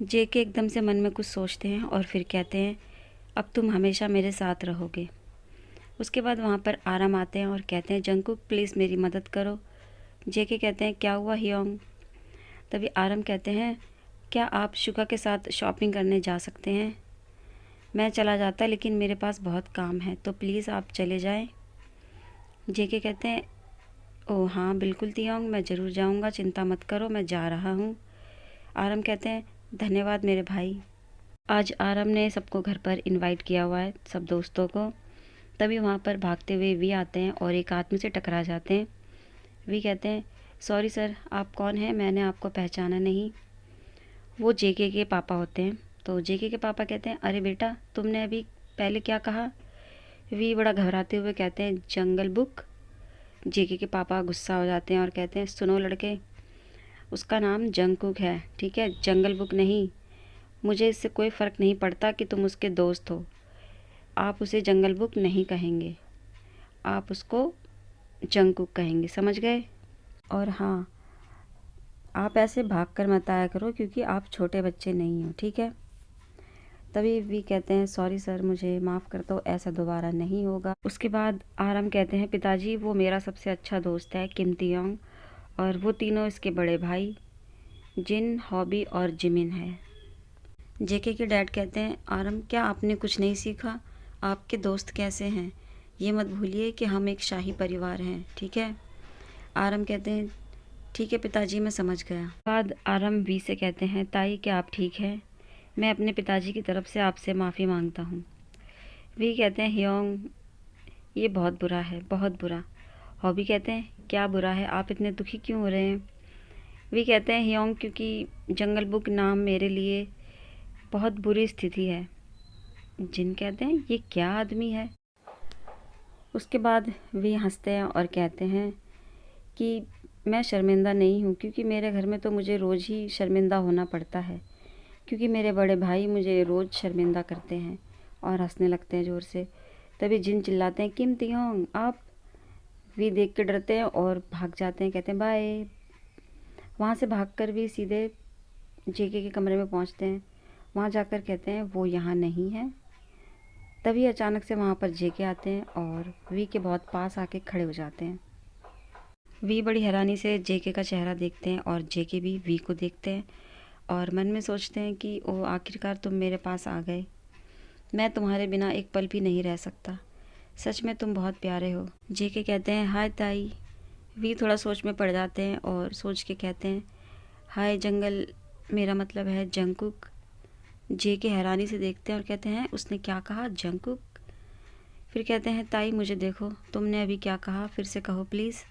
जेके एकदम से मन में कुछ सोचते हैं और फिर कहते हैं, अब तुम हमेशा मेरे साथ रहोगे। उसके बाद वहाँ पर आराम आते हैं और कहते हैं, जंगकुक प्लीज़ मेरी मदद करो। जेके कहते हैं, क्या हुआ हियोंग? तभी आराम कहते हैं, क्या आप शुका के साथ शॉपिंग करने जा सकते हैं? मैं चला जाता लेकिन मेरे पास बहुत काम है, तो प्लीज़ आप चले जाएं। जेके कहते हैं, ओह हाँ बिल्कुल तियोंग, मैं ज़रूर जाऊँगा, चिंता मत करो, मैं जा रहा हूँ। आराम कहते हैं, धन्यवाद मेरे भाई। आज आराम ने सबको घर पर इनवाइट किया हुआ है, सब दोस्तों को। तभी वहाँ पर भागते हुए वी आते हैं और एक आदमी से टकरा जाते हैं। वी कहते हैं, सॉरी सर, आप कौन हैं? मैंने आपको पहचाना नहीं। वो जेके के पापा होते हैं। तो जेके के पापा कहते हैं, अरे बेटा, तुमने अभी पहले क्या कहा? वी बड़ा घबराते हुए कहते हैं, जंगल बुक। जेके के पापा गुस्सा हो जाते हैं और कहते हैं, सुनो लड़के, उसका नाम जंगकुक है, ठीक है, जंगल बुक नहीं। मुझे इससे कोई फ़र्क नहीं पड़ता कि तुम उसके दोस्त हो। आप उसे जंगल बुक नहीं कहेंगे, आप उसको जंगकुक कहेंगे, समझ गए? और हाँ, आप ऐसे भाग कर मत आया करो क्योंकि आप छोटे बच्चे नहीं हो, ठीक है? तभी भी कहते हैं, सॉरी सर, मुझे माफ़ कर दो, ऐसा दोबारा नहीं होगा। उसके बाद आराम कहते हैं, पिताजी वो मेरा सबसे अच्छा दोस्त है किम तियोंग, और वो तीनों इसके बड़े भाई जिन, हॉबी और जिमिन है। जेके के डैड कहते हैं, आरम क्या आपने कुछ नहीं सीखा? आपके दोस्त कैसे हैं? ये मत भूलिए कि हम एक शाही परिवार हैं, ठीक है? आरम कहते हैं, ठीक है पिताजी, मैं समझ गया। बाद आरम वी से कहते हैं, ताई क्या आप ठीक हैं? मैं अपने पिताजी की तरफ से आपसे माफ़ी मांगता हूँ। वी कहते हैं, हियोंग ये बहुत बुरा है, बहुत बुरा। हॉबी कहते हैं, क्या बुरा है? आप इतने दुखी क्यों हो रहे हैं? वी कहते हैं, हियोंग क्योंकि जंगल बुक नाम मेरे लिए बहुत बुरी स्थिति है। जिन कहते हैं, ये क्या आदमी है? उसके बाद वे हंसते हैं और कहते हैं कि मैं शर्मिंदा नहीं हूँ, क्योंकि मेरे घर में तो मुझे रोज़ ही शर्मिंदा होना पड़ता है, क्योंकि मेरे बड़े भाई मुझे रोज़ शर्मिंदा करते हैं। और हंसने लगते हैं ज़ोर से। तभी जिन चिल्लाते हैं, किम तियोंग आप। वी देख के डरते हैं और भाग जाते हैं, कहते हैं बाय। वहाँ से भागकर भी सीधे जेके के कमरे में पहुँचते हैं। वहाँ जाकर कहते हैं, वो यहाँ नहीं है। तभी अचानक से वहाँ पर जेके आते हैं और वी के बहुत पास आके खड़े हो जाते हैं। वी बड़ी हैरानी से जेके का चेहरा देखते हैं और जेके भी वी को देखते हैं और मन में सोचते हैं कि ओ आखिरकार तुम मेरे पास आ गए। मैं तुम्हारे बिना एक पल भी नहीं रह सकता। सच में तुम बहुत प्यारे हो। जेके कहते हैं, हाय ताई। वी थोड़ा सोच में पड़ जाते हैं और सोच के कहते हैं, हाय जंगल, मेरा मतलब है जंगकुक। जेके हैरानी से देखते हैं और कहते हैं, उसने क्या कहा, जंगकुक? फिर कहते हैं, ताई मुझे देखो, तुमने अभी क्या कहा, फिर से कहो प्लीज़।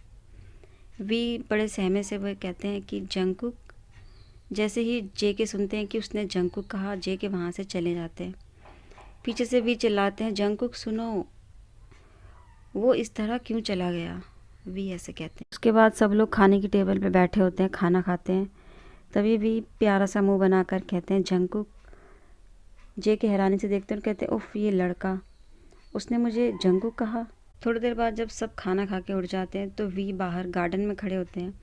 वी बड़े सहमे से वह कहते हैं कि जंगकुक। जैसे ही जेके सुनते हैं कि उसने जंगकुक कहा, जेके वहाँ से चले जाते हैं। पीछे से वी चिल्लाते हैं, जंगकुक सुनो, वो इस तरह क्यों चला गया? वी ऐसे कहते हैं। उसके बाद सब लोग खाने की टेबल पे बैठे होते हैं, खाना खाते हैं। तभी वी प्यारा सा मुंह बनाकर कहते हैं, जंगकुक। जेके हैरानी से देखते हैं और कहते हैं, उफ, ये लड़का, उसने मुझे जंगकुक कहा। थोड़ी देर बाद जब सब खाना खा के उठ जाते हैं तो वी बाहर गार्डन में खड़े होते हैं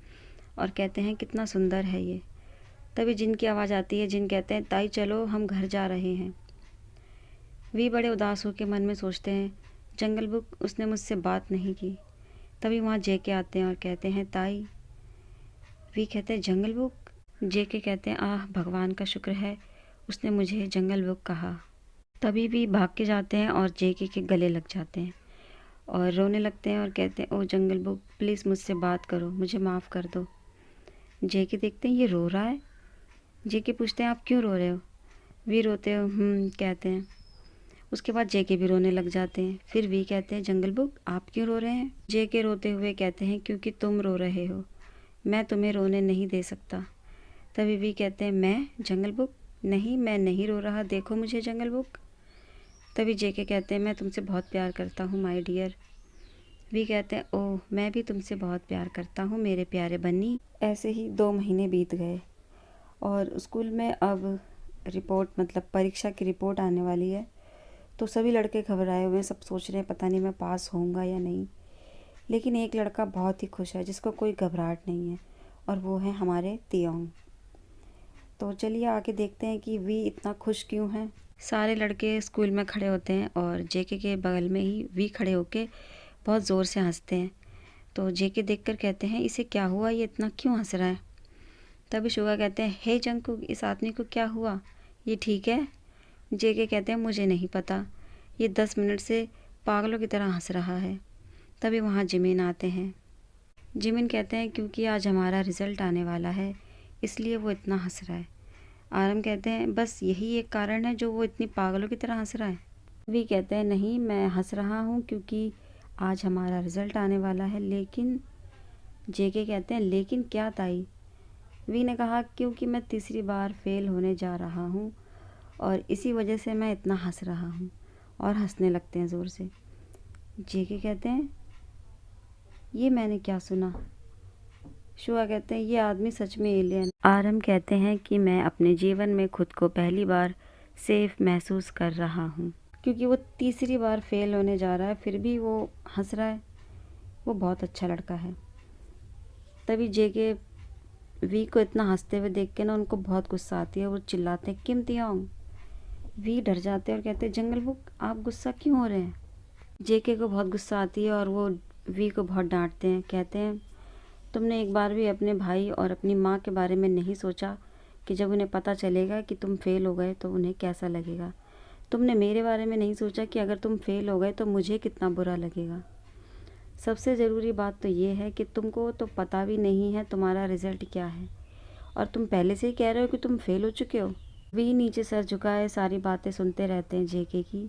और कहते हैं, कितना सुंदर है ये। तभी जिन की आवाज़ आती है। जिन कहते हैं, ताई चलो, हम घर जा रहे हैं। वी बड़े उदास होकर मन में सोचते हैं, जंगल बुक, उसने मुझसे बात नहीं की। तभी वहाँ जेके आते हैं और कहते हैं, ताई। वी कहते हैं, जंगल बुक? जेके कहते हैं, आह भगवान का शुक्र है, उसने मुझे जंगल बुक कहा। तभी भी भाग के जाते हैं और जेके के गले लग जाते हैं और रोने लगते हैं और कहते हैं, ओ जंगल बुक, प्लीज़ मुझसे बात करो, मुझे माफ़ कर दो। जेके देखते हैं ये रो रहा है। जेके पूछते हैं, आप क्यों रो रहे हो? वी रोते हो कहते हैं। उसके बाद जेके भी रोने लग जाते हैं। फिर वी कहते हैं, जंगल बुक आप क्यों रो रहे हैं? जेके रोते हुए कहते हैं, क्योंकि तुम रो रहे हो, मैं तुम्हें रोने नहीं दे सकता। तभी वी कहते हैं, मैं? जंगल बुक, नहीं, मैं नहीं रो रहा, देखो मुझे जंगल बुक। तभी जेके कहते हैं, मैं तुमसे बहुत प्यार करता हूँ माय डियर। वी कहते हैं, ओह, मैं भी तुमसे बहुत प्यार करता हूँ मेरे प्यारे बन्नी। ऐसे ही 2 महीने बीत गए और स्कूल में अब रिपोर्ट, मतलब परीक्षा की रिपोर्ट आने वाली है। तो सभी लड़के घबराए हुए हैं, सब सोच रहे हैं पता नहीं मैं पास होऊंगा या नहीं। लेकिन एक लड़का बहुत ही खुश है, जिसको कोई घबराहट नहीं है, और वो है हमारे तियोंग। तो चलिए आके देखते हैं कि वी इतना खुश क्यों है। सारे लड़के स्कूल में खड़े होते हैं और जेके के बगल में ही वी खड़े होके बहुत ज़ोर से हंसते हैं। तो जेके देखकर कहते हैं इसे क्या हुआ, ये इतना क्यों हंस रहा है। तभी शुगा कहते हैं हे जंगकुक, इस आदमी को क्या हुआ, ये ठीक है। जेके कहते हैं मुझे नहीं पता, ये 10 मिनट से पागलों की तरह हंस रहा है। तभी वहाँ जिमिन आते हैं। जिमिन कहते हैं क्योंकि आज हमारा रिज़ल्ट आने वाला है इसलिए वो इतना हंस रहा है। आरम कहते हैं बस यही एक कारण है जो वो इतनी पागलों की तरह हंस रहा है। वी कहते हैं नहीं, मैं हंस रहा हूँ क्योंकि आज हमारा रिज़ल्ट आने वाला है। लेकिन जेके कहते हैं लेकिन क्या ताई। वी ने कहा क्योंकि मैं तीसरी बार फेल होने जा रहा हूँ और इसी वजह से मैं इतना हंस रहा हूँ। और हंसने लगते हैं ज़ोर से। जेके कहते हैं ये मैंने क्या सुना। शुआ कहते हैं ये आदमी सच में एलियन। आरम कहते हैं कि मैं अपने जीवन में खुद को पहली बार सेफ महसूस कर रहा हूँ क्योंकि वो तीसरी बार फेल होने जा रहा है फिर भी वो हंस रहा है। वो बहुत अच्छा लड़का है। तभी जेके वी को इतना हंसते हुए देख के ना उनको बहुत गुस्सा आती है। वो चिल्लाते हैं किम तियोंग। वी डर जाते हैं और कहते हैं जंगल बुक आप गुस्सा क्यों हो रहे हैं। जेके को बहुत गुस्सा आती है और वो वी को बहुत डांटते हैं। कहते हैं तुमने एक बार भी अपने भाई और अपनी माँ के बारे में नहीं सोचा कि जब उन्हें पता चलेगा कि तुम फेल हो गए तो उन्हें कैसा लगेगा। तुमने मेरे बारे में नहीं सोचा कि अगर तुम फेल हो गए तो मुझे कितना बुरा लगेगा। सबसे ज़रूरी बात तो ये है कि तुमको तो पता भी नहीं है तुम्हारा रिज़ल्ट क्या है और तुम पहले से ही कह रहे हो कि तुम फेल हो चुके हो। वी नीचे सर झुकाए सारी बातें सुनते रहते हैं जेके की।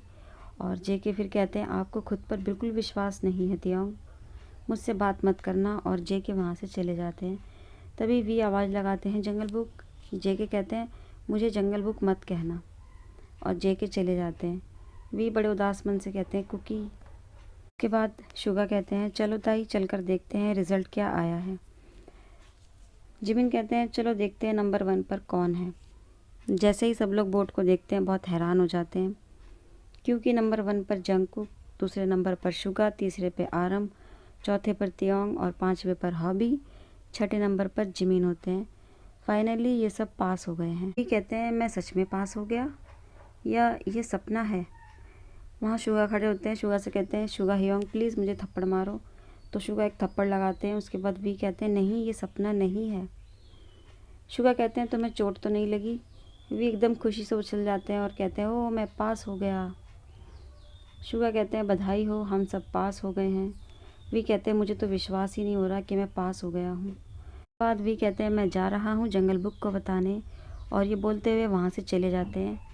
और जेके फिर कहते हैं आपको खुद पर बिल्कुल विश्वास नहीं है तियोंग, मुझसे बात मत करना। और जेके वहाँ से चले जाते हैं। तभी वी आवाज़ लगाते हैं जंगल बुक। जेके कहते हैं मुझे जंगल बुक मत कहना और जेके चले जाते हैं। वी बड़े उदास मन से कहते हैं कुकी। के बाद शुगा कहते हैं चलो ताई चलकर देखते हैं रिज़ल्ट क्या आया है। जिमिन कहते हैं चलो देखते हैं नंबर 1 पर कौन है। जैसे ही सब लोग बोर्ड को देखते हैं बहुत हैरान हो जाते हैं क्योंकि नंबर 1 पर जंगकुक, दूसरे नंबर पर शुगा, तीसरे पे आरम, चौथे पर तियोंग और 5वें पर हॉबी, छठे नंबर पर जिमिन होते हैं। फाइनली ये सब पास हो गए हैं। ये कहते हैं मैं सच में पास हो गया या ये सपना है। वहाँ शुगा खड़े होते हैं। शुगा से कहते हैं शुगा हियोंग प्लीज़ मुझे थप्पड़ मारो। तो शुगा एक थप्पड़ लगाते हैं। उसके बाद वी कहते हैं नहीं ये सपना नहीं है। शुगा कहते हैं तुम्हें चोट तो नहीं लगी। वी एकदम खुशी से उछल जाते हैं और कहते हैं ओह मैं पास हो गया। शुगा कहते हैं बधाई हो, हम सब पास हो गए हैं। वी कहते हैं मुझे तो विश्वास ही नहीं हो रहा कि मैं पास हो गया हूँ। बाद वी कहते हैं मैं जा रहा हूँ जंगल बुक को बताने। और ये बोलते हुए वहाँ से चले जाते हैं।